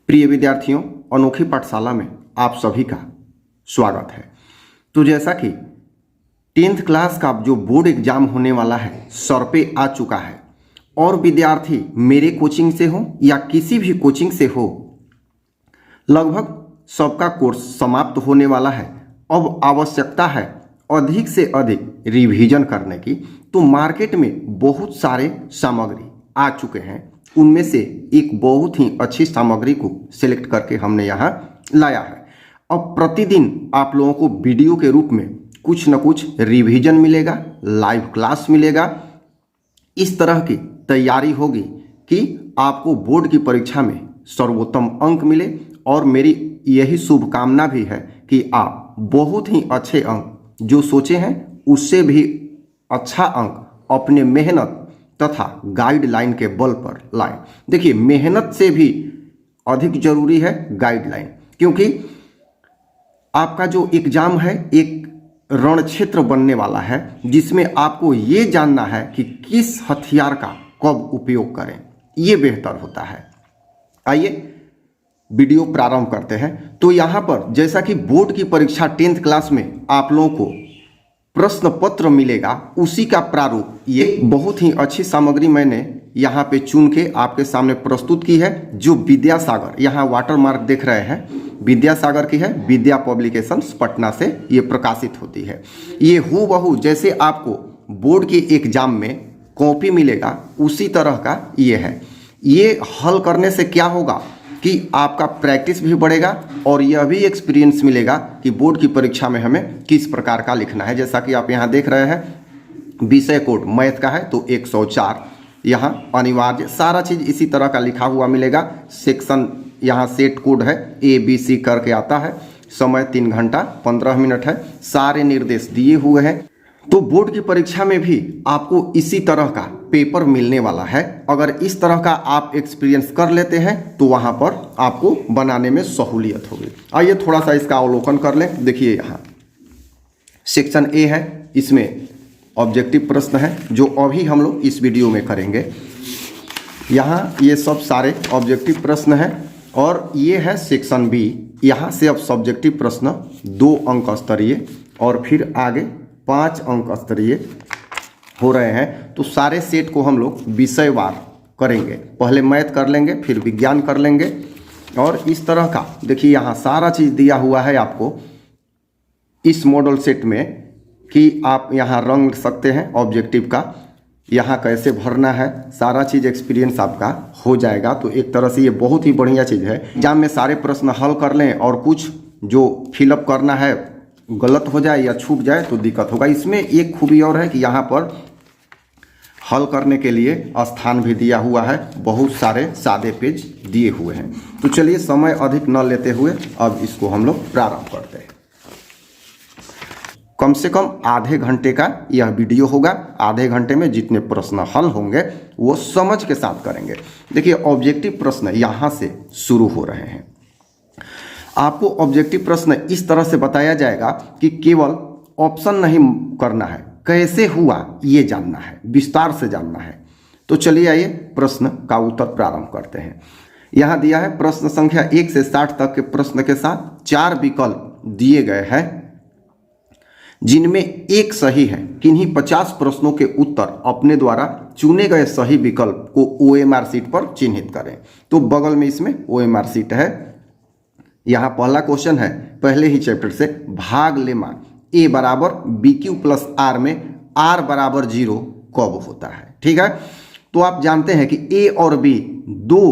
प्रिय विद्यार्थियों, अनोखी पाठशाला में आप सभी का स्वागत है। तो जैसा कि 10th क्लास का जो बोर्ड एग्जाम होने वाला है सर पे आ चुका है और विद्यार्थी मेरे कोचिंग से हो या किसी भी कोचिंग से हो, लगभग सबका कोर्स समाप्त होने वाला है। अब आवश्यकता है अधिक से अधिक रिवीजन करने की। तो मार्केट में बहुत सारे सामग्री आ चुके हैं, उनमें से एक बहुत ही अच्छी सामग्री को सिलेक्ट करके हमने यहाँ लाया है। अब प्रतिदिन आप लोगों को वीडियो के रूप में कुछ न कुछ रिवीजन मिलेगा, लाइव क्लास मिलेगा। इस तरह की तैयारी होगी कि आपको बोर्ड की परीक्षा में सर्वोत्तम अंक मिले और मेरी यही शुभकामना भी है कि आप बहुत ही अच्छे अंक जो सोचे हैं उससे भी अच्छा अंक अपने मेहनत तथा गाइडलाइन के बल पर लाएं। देखिए, मेहनत से भी अधिक जरूरी है गाइडलाइन, क्योंकि आपका जो एग्जाम है एक रण क्षेत्र बनने वाला है जिसमें आपको ये जानना है कि किस हथियार का कब उपयोग करें, ये बेहतर होता है। आइए वीडियो प्रारंभ करते हैं। तो यहाँ पर जैसा कि बोर्ड की परीक्षा 10th क्लास में आप लोगों को प्रश्न पत्र मिलेगा, उसी का प्रारूप ये बहुत ही अच्छी सामग्री मैंने यहाँ पे चुन के आपके सामने प्रस्तुत की है, जो विद्यासागर, यहाँ वाटर मार्क देख रहे हैं, विद्यासागर की है। विद्या पब्लिकेशंस पटना से ये प्रकाशित होती है। ये हूबहू जैसे आपको बोर्ड के एग्जाम में कॉपी मिलेगा उसी तरह का ये है। ये हल करने से क्या होगा कि आपका प्रैक्टिस भी बढ़ेगा और यह भी एक्सपीरियंस मिलेगा कि बोर्ड की परीक्षा में हमें किस प्रकार का लिखना है। जैसा कि आप यहाँ देख रहे हैं, विषय कोड मैथ का है तो 104 यहाँ अनिवार्य, सारा चीज़ इसी तरह का लिखा हुआ मिलेगा। सेक्शन यहाँ सेट कोड है, ABC करके आता है। समय 3 घंटा 15 मिनट है। सारे निर्देश दिए हुए हैं। तो बोर्ड की परीक्षा में भी आपको इसी तरह का पेपर मिलने वाला है। अगर इस तरह का आप एक्सपीरियंस कर लेते हैं तो वहाँ पर आपको बनाने में सहूलियत होगी। आइए थोड़ा सा इसका अवलोकन कर लें। देखिए, यहाँ सेक्शन A है, इसमें ऑब्जेक्टिव प्रश्न है जो अभी हम लोग इस वीडियो में करेंगे। यहाँ ये सब सारे ऑब्जेक्टिव प्रश्न हैं और ये है सेक्शन B। यहाँ से अब सब्जेक्टिव प्रश्न 2 अंक स्तरीय और फिर आगे 5 अंक स्तरीय हो रहे हैं। तो सारे सेट को हम लोग विषयवार करेंगे। पहले मैथ कर लेंगे, फिर विज्ञान कर लेंगे और इस तरह का देखिए यहाँ सारा चीज़ दिया हुआ है आपको इस मॉडल सेट में कि आप यहाँ रंग सकते हैं ऑब्जेक्टिव का, यहाँ कैसे भरना है, सारा चीज़ एक्सपीरियंस आपका हो जाएगा। तो एक तरह से ये बहुत ही बढ़िया चीज़ है। एग्जाम में सारे प्रश्न हल कर लें और कुछ जो फिलअप करना है गलत हो जाए या छूट जाए तो दिक्कत होगा। इसमें एक खूबी और है कि यहाँ पर हल करने के लिए स्थान भी दिया हुआ है, बहुत सारे सादे पेज दिए हुए हैं। तो चलिए समय अधिक न लेते हुए अब इसको हम लोग प्रारंभ करते हैं। कम से कम आधे घंटे का यह वीडियो होगा। आधे घंटे में जितने प्रश्न हल होंगे वो समझ के साथ करेंगे। देखिए, ऑब्जेक्टिव प्रश्न यहाँ से शुरू हो रहे हैं। आपको ऑब्जेक्टिव प्रश्न इस तरह से बताया जाएगा कि केवल ऑप्शन नहीं करना है, कैसे हुआ ये जानना है, विस्तार से जानना है। तो चलिए आइए प्रश्न का उत्तर प्रारंभ करते हैं। यहाँ दिया है प्रश्न संख्या 1 से 60 तक के प्रश्न के साथ 4 विकल्प दिए गए हैं जिनमें एक सही है। किन्हीं 50 प्रश्नों के उत्तर अपने द्वारा चुने गए सही विकल्प को OMR शीट पर चिन्हित करें। तो बगल में इसमें OMR शीट है। यहाँ पहला क्वेश्चन है पहले ही चैप्टर से, भाग लेमा A बराबर BQ प्लस R में R बराबर 0 कब होता है। ठीक है, तो आप जानते हैं कि A और B 2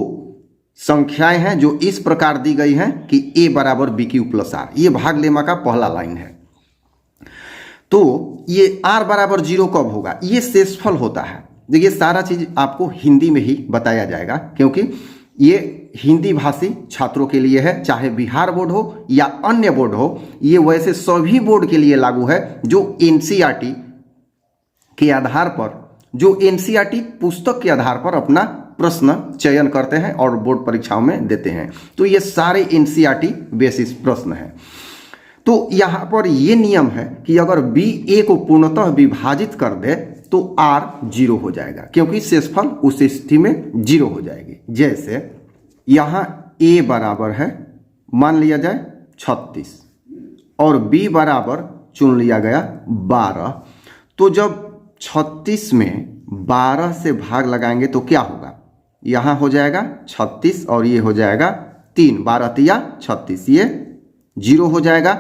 संख्याएं हैं जो इस प्रकार दी गई हैं कि A बराबर BQ प्लस R। ये भाग लेमा का पहला लाइन है। तो ये R बराबर 0 कब होगा, ये शेषफल होता है। देखिए, सारा चीज आपको हिंदी में ही बताया जाएगा क्योंकि ये हिंदी भाषी छात्रों के लिए है, चाहे बिहार बोर्ड हो या अन्य बोर्ड हो। ये वैसे सभी बोर्ड के लिए लागू है जो NCERT के आधार पर, जो NCERT पुस्तक के आधार पर अपना प्रश्न चयन करते हैं और बोर्ड परीक्षाओं में देते हैं। तो ये सारे NCERT बेसिस प्रश्न हैं। तो यहाँ पर ये नियम है कि अगर B A को पूर्णतः विभाजित कर दे तो R 0 हो जाएगा, क्योंकि शेषफल उस स्थिति में 0 हो जाएगी। जैसे यहाँ ए बराबर है मान लिया जाए 36 और बी बराबर चुन लिया गया 12। तो जब 36 में 12 से भाग लगाएंगे तो क्या होगा, यहाँ हो जाएगा 36 और ये हो जाएगा 3, 12 तिया 36, ये 0 हो जाएगा।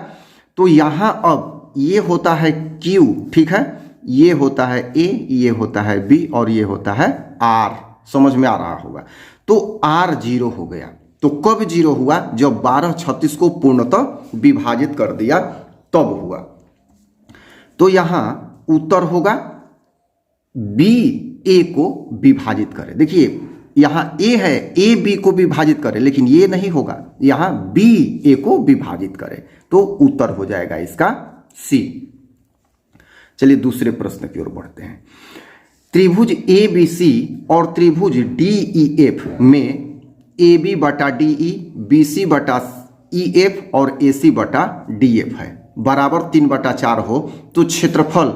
तो यहाँ अब ये होता है Q, ठीक है, ये होता है A, ये होता है B और ये होता है R। समझ में आ रहा होगा। तो R 0 हो गया। तो कब 0 हुआ, जब 12 36 को पूर्णतः विभाजित कर दिया तब हुआ। तो यहाँ उत्तर होगा B A को विभाजित करे। देखिए यहाँ A है, A B को विभाजित करे, लेकिन ये नहीं होगा, यहाँ B A को विभाजित करे। तो उत्तर हो जाएगा इसका C। चलिए दूसरे प्रश्न की ओर बढ़ते हैं। त्रिभुज ABC और त्रिभुज DEF में AB बटा DE, BC बटा EF और AC बटा DF है, बराबर 3/4 हो तो क्षेत्रफल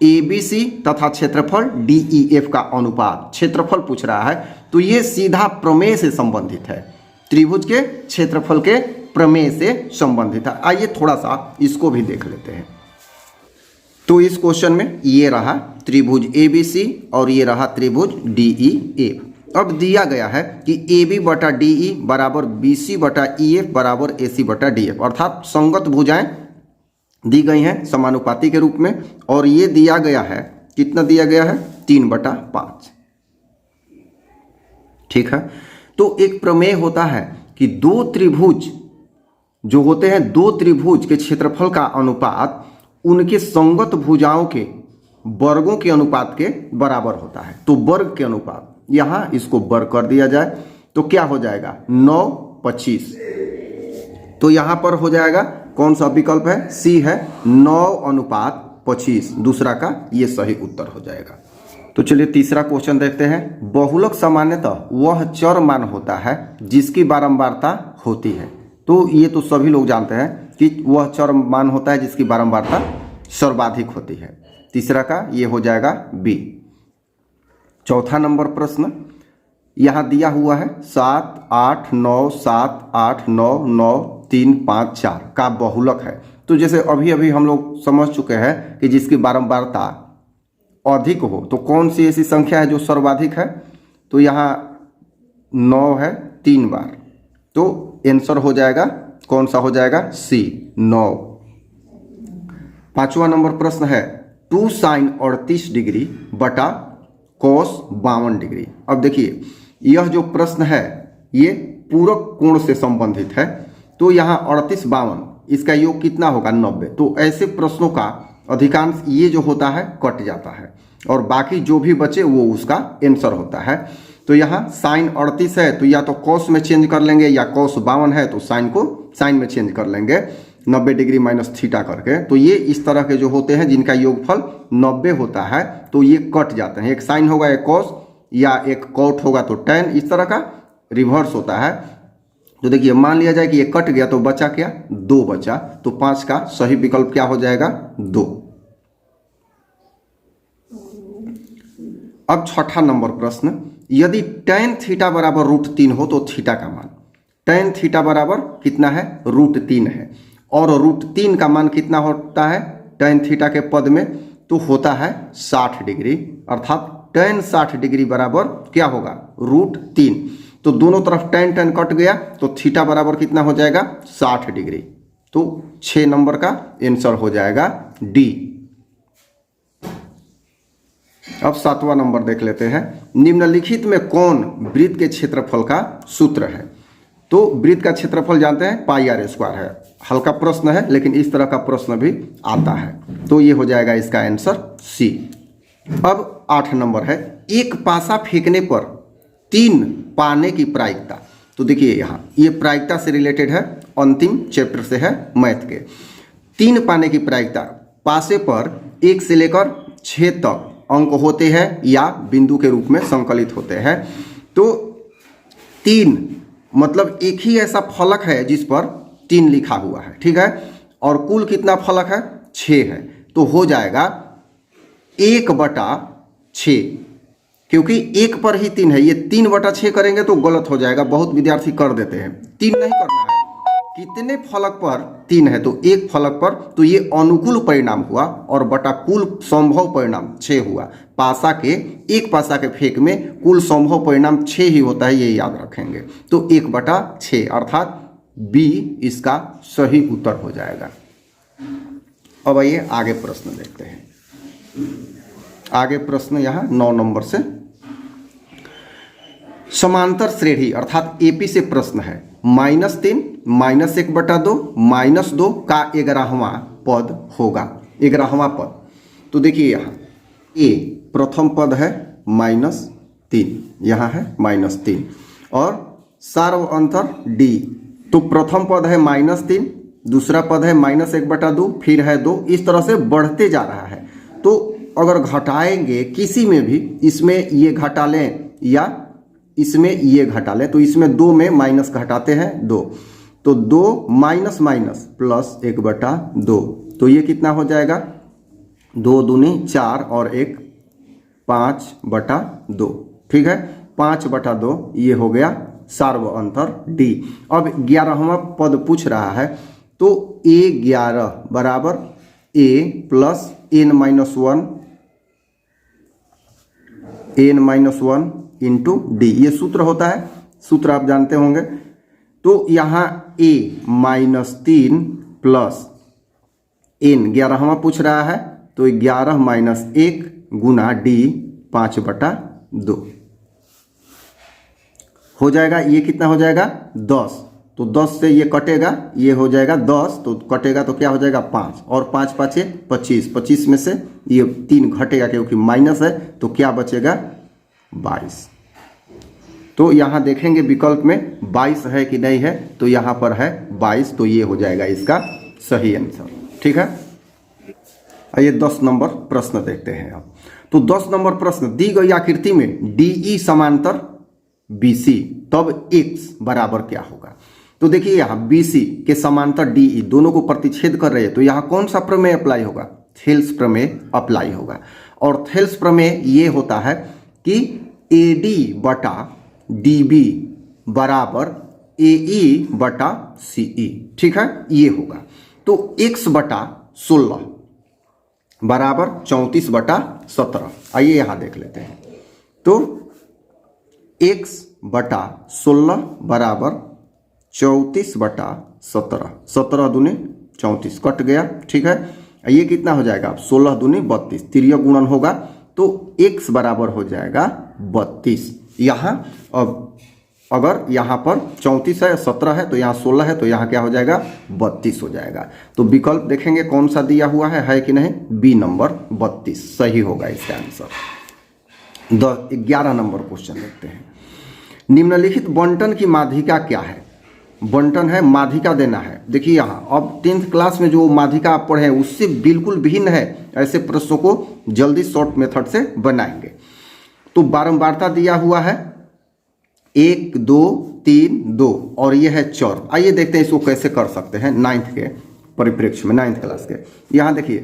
ABC तथा क्षेत्रफल DEF का अनुपात, क्षेत्रफल पूछ रहा है तो ये सीधा प्रमेय से संबंधित है, त्रिभुज के क्षेत्रफल के प्रमेय से संबंधित है। आइए थोड़ा सा इसको भी देख लेते हैं। तो इस क्वेश्चन में ये रहा त्रिभुज ABC और ये रहा त्रिभुज DEF। अब दिया गया है कि AB बटा DE बराबर BC बटा EF बराबर AC बटा DF, अर्थात संगत भुजाएं दी गई हैं समानुपाती के रूप में, और ये दिया गया है, कितना दिया गया है 3/5, ठीक है। तो एक प्रमेय होता है कि दो त्रिभुज जो होते हैं, दो त्रिभुज के क्षेत्रफल का अनुपात उनके संगत भुजाओं के वर्गों के अनुपात के बराबर होता है। तो वर्ग के अनुपात, यहाँ इसको वर्ग कर दिया जाए तो क्या हो जाएगा 9 25। तो यहाँ पर हो जाएगा कौन सा विकल्प है, C है 9:25, दूसरा का ये सही उत्तर हो जाएगा। तो चलिए तीसरा क्वेश्चन देखते हैं। बहुलक सामान्यतः वह चर मान होता है जिसकी बारंबारता होती है। तो ये तो सभी लोग जानते हैं कि वह चर मान होता है जिसकी बारंबारता सर्वाधिक होती है। तीसरा का ये हो जाएगा B। चौथा नंबर प्रश्न यहाँ दिया हुआ है 7 8 9 7 8 9 9 3 5 4 का बहुलक है। तो जैसे अभी अभी हम लोग समझ चुके हैं कि जिसकी बारंबारता अधिक हो तो कौन सी ऐसी संख्या है जो सर्वाधिक है, तो यहाँ 9 है 3 बार, तो आंसर हो जाएगा कौन सा हो जाएगा C 9। पांचवा नंबर प्रश्न है 2 sin 38 डिग्री बटा cos 52 डिग्री। अब देखिए यह जो प्रश्न है ये पूरक कोण से संबंधित है। तो यहाँ 38 52 इसका योग कितना होगा 90। तो ऐसे प्रश्नों का अधिकांश ये जो होता है कट जाता है और बाकी जो भी बचे वो उसका आंसर होता है। तो यहाँ साइन 38 है तो या तो कॉस में चेंज कर लेंगे, या कॉस 52 है तो साइन को साइन में चेंज कर लेंगे 90 डिग्री माइनस थीटा करके। तो ये इस तरह के जो होते हैं जिनका योगफल 90 होता है तो ये कट जाते हैं, एक साइन होगा एक कॉस या एक कॉट होगा तो टैन, इस तरह का रिवर्स होता है। तो देखिए मान लिया जाए कि ये कट गया तो बचा क्या 2 बचा, तो 5 का सही विकल्प क्या हो जाएगा 2। अब छठा नंबर प्रश्न, यदि tan थीटा बराबर √3 हो तो थीटा का मान, tan थीटा बराबर कितना है √3 है, और √3 का मान कितना होता है tan थीटा के पद में, तो होता है 60 डिग्री, अर्थात tan 60 डिग्री बराबर क्या होगा √3। तो दोनों तरफ tan कट गया तो थीटा बराबर कितना हो जाएगा 60 डिग्री। तो 6 नंबर का आंसर हो जाएगा D। अब 7वां नंबर देख लेते हैं। निम्नलिखित में कौन वृत्त के क्षेत्रफल का सूत्र है। तो वृत्त का क्षेत्रफल जानते हैं πr² है। हल्का प्रश्न है लेकिन इस तरह का प्रश्न भी आता है, तो ये हो जाएगा इसका आंसर C। अब 8 नंबर है, एक पासा फेंकने पर 3 पाने की प्रायिकता। तो देखिए यहाँ ये प्रायिकता से रिलेटेड है, अंतिम चैप्टर से है मैथ के। 3 पाने की प्रायिकता, पासे पर 1 से लेकर 6 तक अंक होते हैं या बिंदु के रूप में संकलित होते हैं। तो 3 मतलब एक ही ऐसा फलक है जिस पर 3 लिखा हुआ है, ठीक है, और कुल कितना फलक है 6 है, तो हो जाएगा 1/6, क्योंकि एक पर ही 3 है, ये 3/6 करेंगे तो गलत हो जाएगा, बहुत विद्यार्थी कर देते हैं। 3 नहीं करना है, कितने फलक पर 3 है तो एक फलक पर, तो ये अनुकूल परिणाम हुआ और बटा कुल संभव परिणाम 6 हुआ। पासा के एक पासा के फेंक में कुल संभव परिणाम 6 ही होता है, ये याद रखेंगे। तो 1/6 अर्थात बी इसका सही उत्तर हो जाएगा। अब आइए आगे प्रश्न देखते हैं। आगे प्रश्न यहाँ 9 नंबर से समांतर श्रेणी अर्थात एपी से प्रश्न है। -3 -1/2 -2 का 11वां पद होगा। 11वां पद, तो देखिए यहाँ ए प्रथम पद है -3, यहाँ है -3 और सार्व अंतर डी, तो प्रथम पद है -3, दूसरा पद है -1/2, फिर है 2, इस तरह से बढ़ते जा रहा है। तो अगर घटाएंगे किसी में भी, इसमें ये घटा लें या इसमें ये घटा लें, तो इसमें 2 में माइनस घटाते हैं 2, तो 2 माइनस माइनस प्लस 1/2, तो ये कितना हो जाएगा 2 दूनी 4 और 1 5/2, ठीक है 5/2, ये हो गया सार्व अंतर डी। अब 11वां पद पूछ रहा है, तो A11 बराबर A plus n-1 into D, ये सूत्र होता है, सूत्र आप जानते होंगे। तो यहाँ A -3 प्लस n 11वां पूछ रहा है, तो 11 - 1 गुना डी 5/2 हो जाएगा। ये कितना हो जाएगा 10, तो 10 से ये कटेगा, ये हो जाएगा 10, तो कटेगा तो क्या हो जाएगा 5 और 5 5 25, 25 में से ये 3 घटेगा क्योंकि माइनस है, तो क्या बचेगा 22। तो यहाँ देखेंगे विकल्प में 22 है कि नहीं है, तो यहाँ पर है 22, तो ये हो जाएगा इसका सही आंसर, ठीक है। आइए 10 नंबर प्रश्न देखते हैं अब। तो 10 नंबर प्रश्न, दी गई आकृति में डीई समांतर बीसी, तब x बराबर क्या होगा। तो देखिए यहाँ बीसी के समांतर डीई दोनों को प्रतिच्छेद कर रहे हैं, तो यहाँ कौन सा प्रमेय अप्लाई होगा, थेल्स प्रमेय अप्लाई होगा। और थेल्स प्रमेय ये होता है कि AD बटा DB बराबर AE बटा CE, ठीक है, ये होगा। तो x/16 बराबर 34/17। आइए यहाँ देख लेते हैं। तो x/16 बराबर 34/17, 17 दूनी 34 कट गया, ठीक है। ये कितना हो जाएगा 16 दूनी 32, तिर्यक गुणन होगा, तो x बराबर हो जाएगा 32। यहाँ अब अगर यहाँ पर 34 है 17 है, तो यहाँ 16 है, तो यहाँ क्या हो जाएगा 32 हो जाएगा। तो विकल्प देखेंगे कौन सा दिया हुआ है कि नहीं, बी नंबर 32 सही होगा इसका आंसर। 11 नंबर क्वेश्चन देखते हैं। निम्नलिखित बंटन की माध्यिका क्या है। बंटन है, माध्यिका देना है। देखिए यहाँ अब 10th क्लास में जो माध्यिका आप पढ़े उससे बिल्कुल भिन्न है। ऐसे प्रश्नों को जल्दी शॉर्ट मेथड से बनाएंगे। तो बारंबारता दिया हुआ है 1 2 3 2 और ये है चौर। आइए देखते हैं इसको कैसे कर सकते हैं 9th के परिप्रेक्ष्य में, 9th क्लास के। यहाँ देखिए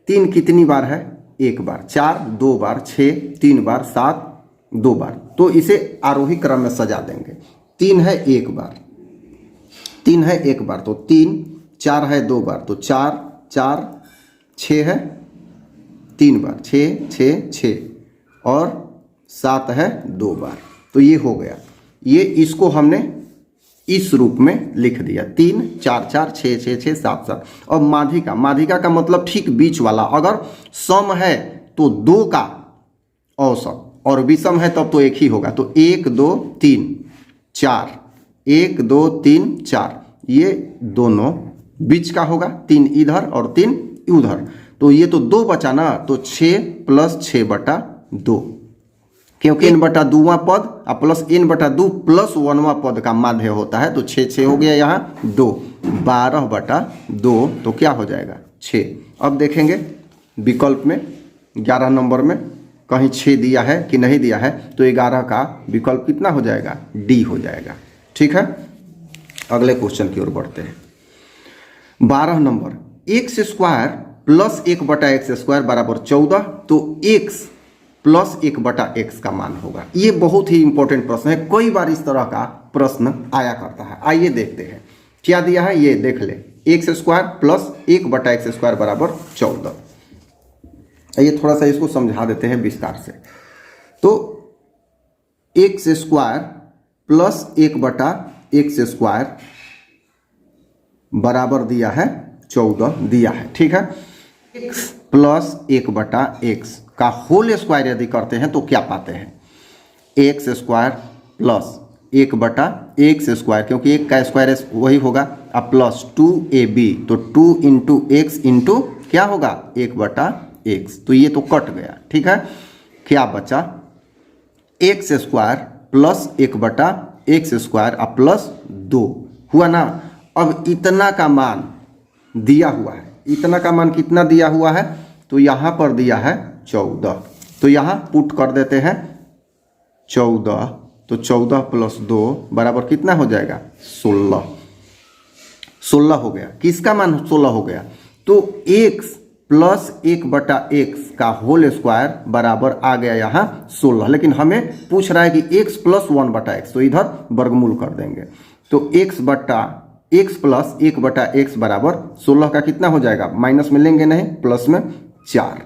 3 कितनी बार है, 1 बार, 4 2 बार, 6 3 बार, 7 2 बार। तो इसे आरोही क्रम में सजा देंगे। 3 है 1 बार, 3 है 1 बार, तो 3, 4 है 2 बार, तो 4 4, 6 है 3 बार, 6 6 6 और 7 है 2 बार। तो ये हो गया। ये इसको हमने इस रूप में लिख दिया 3 4 4 6 6 6 7 7। अब माध्यिका, माध्यिका का मतलब ठीक बीच वाला। अगर सम है तो 2 का औसत और विषम है तब तो 1 ही होगा। तो 1 2 3 4, 1 2 3 4, ये दोनों बीच का होगा, 3 इधर और 3 उधर। तो ये तो 2 बचा ना, तो 6 प्लस 6/2, क्योंकि n/2वां पद प्लस n/2 प्लस 1वां पद का माध्य होता है। तो 6 6 हो गया, यहाँ 2 12/2, तो क्या हो जाएगा 6। अब देखेंगे विकल्प में 11 नंबर में कहीं 6 दिया है कि नहीं दिया है, तो 11 का विकल्प कितना हो जाएगा, डी हो जाएगा, ठीक है। अगले क्वेश्चन की ओर बढ़ते हैं। 12 नंबर, x² प्लस 1/x² बराबर 14। तो x प्लस 1/x का मान होगा। ये बहुत ही इंपॉर्टेंट प्रश्न है, कई बार इस तरह का प्रश्न आया करता है। आइए देखते हैं क्या दिया है, ये देख ले। x² प्लस 1/x² बराबर 14। ये थोड़ा सा इसको समझा देते हैं विस्तार से। तो x² प्लस 1/x² बराबर दिया है 14 दिया है, ठीक है। x प्लस 1/x का होल स्क्वायर यदि करते हैं तो क्या पाते हैं, x² प्लस 1/x², क्योंकि 1 का स्क्वायर वही होगा, अब प्लस 2ab, तो 2 इंटू एक्स इंटू क्या होगा 1/x, तो ये तो कट गया, ठीक है। क्या बचा, x² प्लस 1/x² अब प्लस 2 हुआ ना। अब इतना का मान दिया हुआ है, इतना का मान कितना दिया हुआ है, तो यहाँ पर दिया है 14, तो यहाँ पुट कर देते हैं 14, तो 14 प्लस 2 बराबर कितना हो जाएगा 16। 16 हो गया, किसका मान 16 हो गया, तो x प्लस 1/x का होल स्क्वायर बराबर आ गया यहाँ 16, लेकिन हमें पूछ रहा है कि x प्लस 1/x, तो इधर वर्गमूल कर देंगे, तो x प्लस 1/x बराबर 16 का कितना हो जाएगा, माइनस में लेंगे नहीं, प्लस में 4,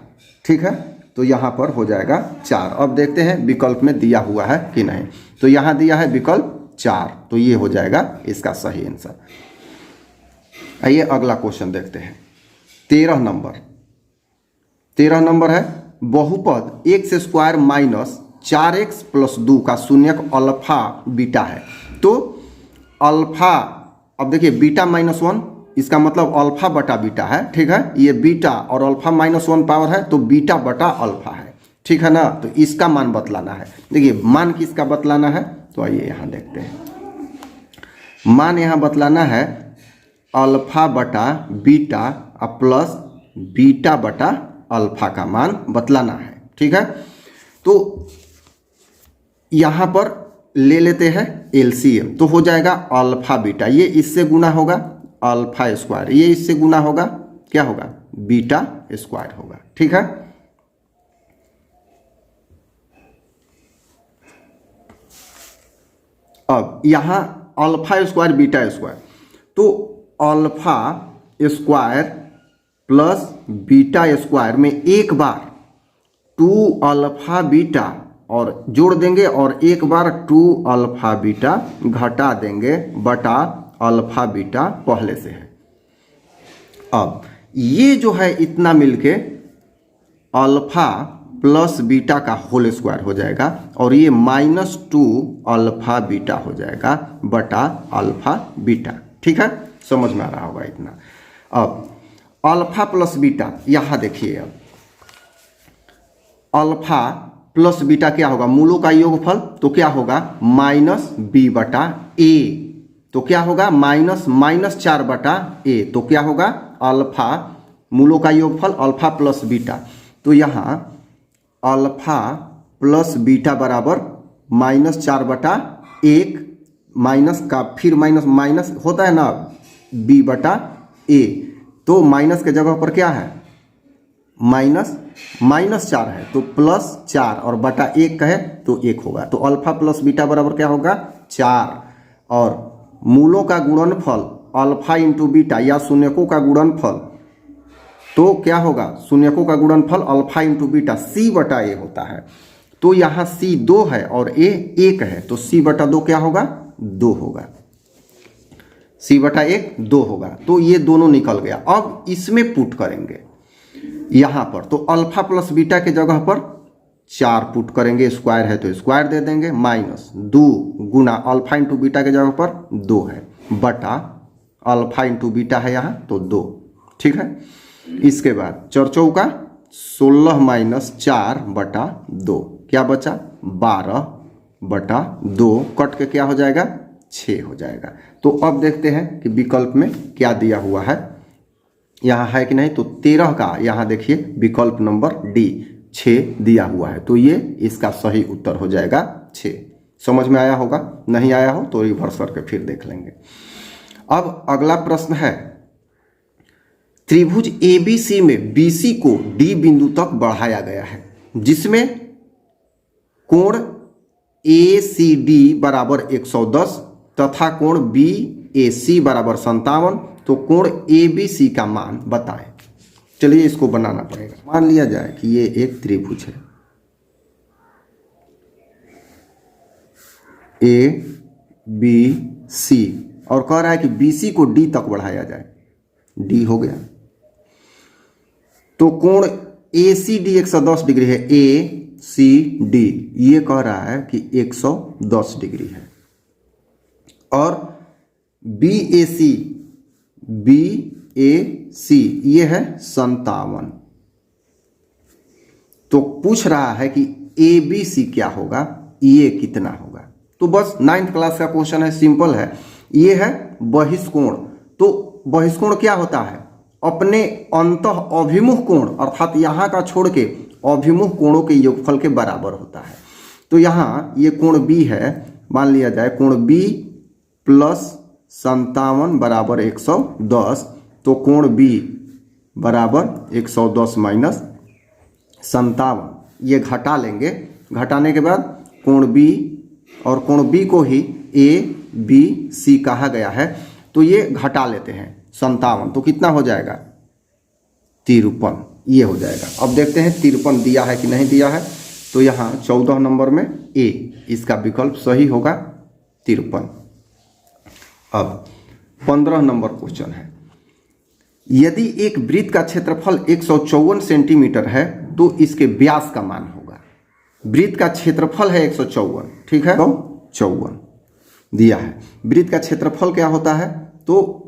ठीक है। तो यहाँ पर हो जाएगा 4। अब देखते हैं विकल्प में दिया हुआ है कि नहीं, तो यहाँ दिया है विकल्प 4, तो ये हो जाएगा इसका सही आंसर। आइए अगला क्वेश्चन देखते हैं। 13 नंबर है, बहुपद x² माइनस 4x प्लस 2 का शून्यक अल्फा बीटा है। तो अल्फा, अब देखिए बीटा -1, इसका मतलब अल्फा बटा बीटा है, ठीक है। ये बीटा और अल्फा -1 पावर है, तो बीटा बटा अल्फा है, ठीक है ना। तो इसका मान बतलाना है। देखिए मान किसका बतलाना है, तो आइए यहाँ देखते हैं। मान यहाँ बतलाना है अल्फा बटा बीटा प्लस बीटा बटा अल्फा का मान बतलाना है, ठीक है। तो यहाँ पर ले लेते हैं एलसीएम, तो हो जाएगा अल्फा बीटा, ये इससे गुना होगा अल्फा स्क्वायर, ये इससे गुना होगा क्या होगा बीटा स्क्वायर होगा, ठीक है। अब यहाँ अल्फा स्क्वायर बीटा स्क्वायर, तो alpha square plus beta square में एक बार 2 अल्फा बीटा और जोड़ देंगे और एक बार 2 अल्फा बीटा घटा देंगे बटा अल्फा बीटा पहले से है। अब ये जो है इतना मिलके अल्फा प्लस बीटा का होल स्क्वायर हो जाएगा और ये -2 अल्फा बीटा हो जाएगा बटा अल्फा बीटा, ठीक है। समझ में आ रहा होगा इतना। अब अल्फा प्लस बीटा, यहाँ देखिए, अब अल्फा प्लस बीटा क्या होगा, मूलों का योगफल, तो क्या होगा -b/a, तो क्या होगा -4/a, तो क्या होगा अल्फा मूलों का योगफल अल्फा प्लस बीटा, तो यहाँ अल्फा प्लस बीटा बराबर -4/1 माइनस का फिर माइनस होता है ना b/a, तो माइनस के जगह पर क्या है -4 है, तो +4 और बटा 1 कहे तो 1 होगा, तो अल्फा प्लस बीटा बराबर क्या होगा 4, और मूलों का गुणनफल अल्फा इंटू बीटा या शून्यकों का गुणनफल, तो क्या होगा शून्यकों का गुणनफल अल्फा इंटू बीटा c/a होता है, तो यहाँ c 2 है और a 1 है, तो c/2 क्या होगा 2 होगा, c/1 2 होगा, तो ये दोनों निकल गया। अब इसमें पुट करेंगे यहाँ पर, तो अल्फा प्लस बीटा के जगह पर 4 पुट करेंगे, स्क्वायर है तो स्क्वायर दे देंगे, -2 गुना अल्फा इंटू बीटा के जगह पर 2 है बटा अल्फा इंटू बीटा है यहाँ तो 2, ठीक है। इसके बाद 4 चौका 16 - 4/2, क्या बचा 12/2, कट के क्या हो जाएगा 6 हो जाएगा। तो अब देखते हैं कि विकल्प में क्या दिया हुआ है, यहाँ है कि नहीं, तो 13 का यहाँ देखिए विकल्प नंबर डी 6 दिया हुआ है, तो ये इसका सही उत्तर हो जाएगा 6। समझ में आया होगा, नहीं आया हो तो रिवर्स करके फिर देख लेंगे। अब अगला प्रश्न है, त्रिभुज ABC में BC को D बिंदु तक बढ़ाया गया है, जिसमें कोण ACD बराबर 110 तथा कोण BAC बराबर 57, तो कोण ABC का मान बताएं। चलिए इसको बनाना पड़ेगा। मान लिया जाए कि ये एक त्रिभुज है ABC और कह रहा है कि BC को D तक बढ़ाया जाए, D हो गया। तो कोण ACD 110 डिग्री है, ACD ये कह रहा है कि 110 डिग्री है, और BAC ये है 57। तो पूछ रहा है कि ABC क्या होगा, ये कितना होगा। तो बस 9th क्लास का क्वेश्चन है, सिंपल है। ये है बहिष्कोण। तो बहिष्कोण क्या होता है, अपने अंतः अभिमुख कोण अर्थात यहाँ का छोड़ के अभिमुख कोणों के योगफल के बराबर होता है। तो यहाँ ये कोण B है, मान लिया जाए कोण B प्लस 57 बराबर 110, तो कोण B बराबर 110 माइनस 57, ये घटा लेंगे। घटाने के बाद कोण B, और कोण B को ही ABC कहा गया है, तो ये घटा लेते हैं 57, तो कितना हो जाएगा 53, ये हो जाएगा। अब देखते हैं 53 दिया है कि नहीं दिया है। तो यहाँ 14 नंबर में A इसका विकल्प सही होगा 53। अब 15 नंबर क्वेश्चन है, यदि एक वृत्त का क्षेत्रफल 154 सेंटीमीटर है तो इसके व्यास का मान होगा। वृत्त का क्षेत्रफल है 154, ठीक है, तो 54 दिया है। वृत्त का क्षेत्रफल क्या होता है, तो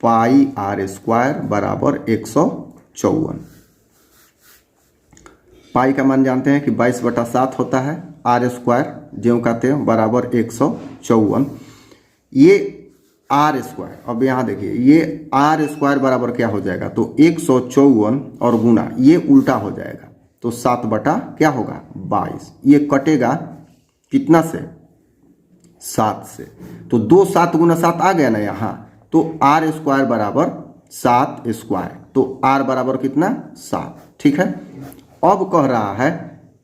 पाई r स्क्वायर बराबर 154। पाई का मान जानते हैं कि 22/7 होता है, r स्क्वायर ज्यों का त्यों बराबर 154। ये r स्क्वायर, अब यहाँ देखिए ये r स्क्वायर बराबर क्या हो जाएगा, तो 154 और गुना ये उल्टा हो जाएगा, तो 7 बटा क्या होगा 22। ये कटेगा कितना से, 7 से, तो 2 7 गुना 7 आ गया ना यहाँ, तो r स्क्वायर बराबर 7 स्क्वायर, तो r बराबर कितना 7, ठीक है। अब कह रहा है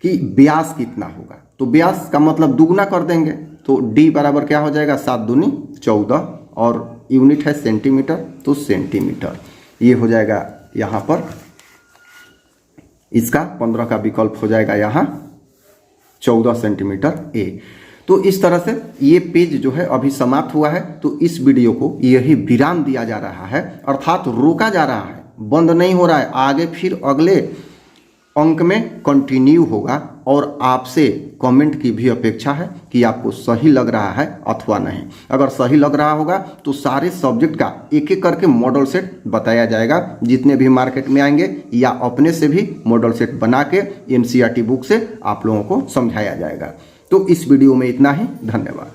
कि व्यास कितना होगा, तो व्यास का मतलब दुगना कर देंगे, तो d बराबर क्या हो जाएगा 7 दूनी 14, और यूनिट है सेंटीमीटर, तो सेंटीमीटर ये हो जाएगा यहाँ पर। इसका 15 का विकल्प हो जाएगा यहाँ 14 सेंटीमीटर A। तो इस तरह से ये पेज जो है अभी समाप्त हुआ है। तो इस वीडियो को यही विराम दिया जा रहा है, अर्थात रोका जा रहा है, बंद नहीं हो रहा है। आगे फिर अगले अंक में कंटिन्यू होगा, और आपसे कमेंट की भी अपेक्षा है कि आपको सही लग रहा है अथवा नहीं। अगर सही लग रहा होगा तो सारे सब्जेक्ट का एक एक करके मॉडल सेट बताया जाएगा, जितने भी मार्केट में आएंगे, या अपने से भी मॉडल सेट बना के NCERT बुक से आप लोगों को समझाया जाएगा। तो इस वीडियो में इतना ही, धन्यवाद।